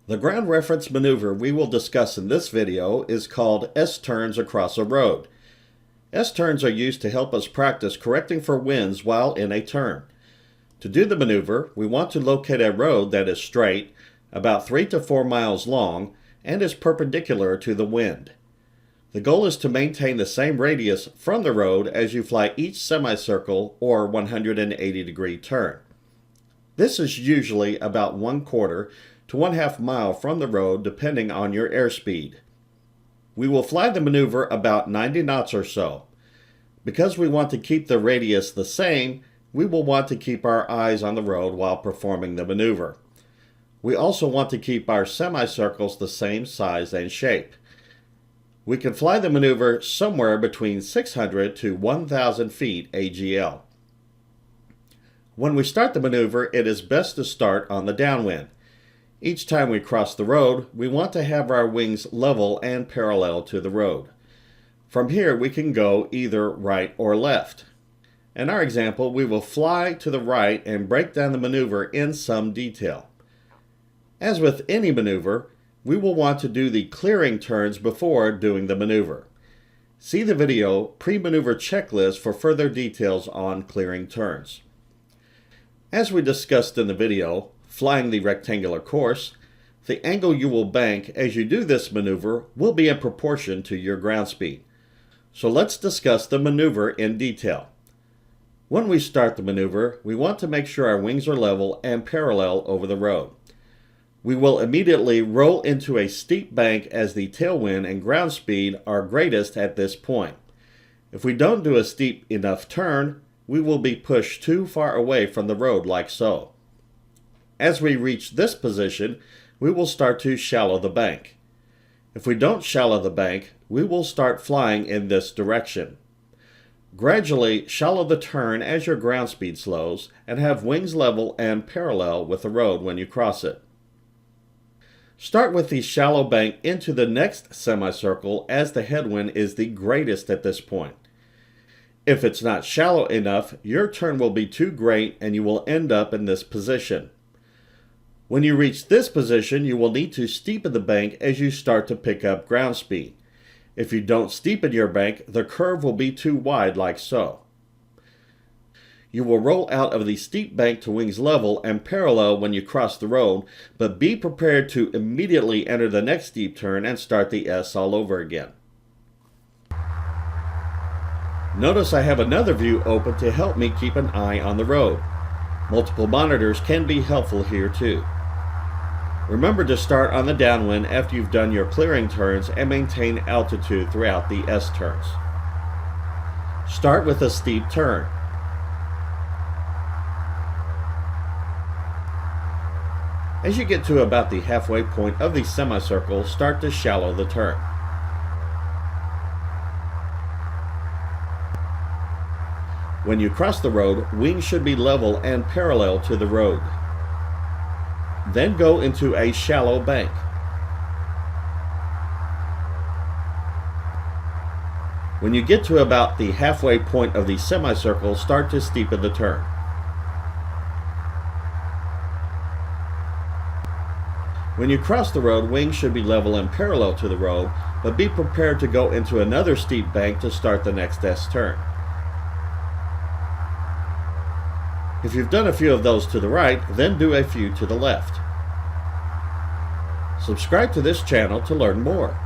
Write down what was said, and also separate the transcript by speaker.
Speaker 1: The ground reference maneuver we will discuss in this video is called S-turns across a road. S-turns are used to help us practice correcting for winds while in a turn. To do the maneuver, we want to locate a road that is straight, about 3 to 4 miles long, and is perpendicular to the wind. The goal is to maintain the same radius from the road as you fly each semicircle or 180-degree turn. This is usually about 1/4 to 1/2 mile from the road depending on your airspeed. We will fly the maneuver about 90 knots or so. Because we want to keep the radius the same, we will want to keep our eyes on the road while performing the maneuver. We also want to keep our semicircles the same size and shape. We can fly the maneuver somewhere between 600 to 1,000 feet AGL. When we start the maneuver, it is best to start on the downwind. Each time we cross the road, we want to have our wings level and parallel to the road. From here, we can go either right or left. In our example, we will fly to the right and break down the maneuver in some detail. As with any maneuver, we will want to do the clearing turns before doing the maneuver. See the video pre-maneuver checklist for further details on clearing turns. As we discussed in the video, flying the rectangular course, the angle you will bank as you do this maneuver will be in proportion to your ground speed. So let's discuss the maneuver in detail. When we start the maneuver, we want to make sure our wings are level and parallel over the road. We will immediately roll into a steep bank as the tailwind and ground speed are greatest at this point. If we don't do a steep enough turn, we will be pushed too far away from the road like so. As we reach this position, we will start to shallow the bank. If we don't shallow the bank, we will start flying in this direction. Gradually shallow the turn as your ground speed slows and have wings level and parallel with the road when you cross it. Start with the shallow bank into the next semicircle as the headwind is the greatest at this point. If it's not shallow enough, your turn will be too great and you will end up in this position. When you reach this position, you will need to steepen the bank as you start to pick up ground speed. If you don't steepen your bank, the curve will be too wide like so. You will roll out of the steep bank to wings level and parallel when you cross the road, but be prepared to immediately enter the next steep turn and start the S all over again. Notice I have another view open to help me keep an eye on the road. Multiple monitors can be helpful here too. Remember to start on the downwind after you've done your clearing turns and maintain altitude throughout the S turns. Start with a steep turn. As you get to about the halfway point of the semicircle, start to shallow the turn. When you cross the road, wings should be level and parallel to the road. Then go into a shallow bank. When you get to about the halfway point of the semicircle, start to steepen the turn. When you cross the road, wings should be level and parallel to the road, but be prepared to go into another steep bank to start the next S turn. If you've done a few of those to the right, then do a few to the left. Subscribe to this channel to learn more.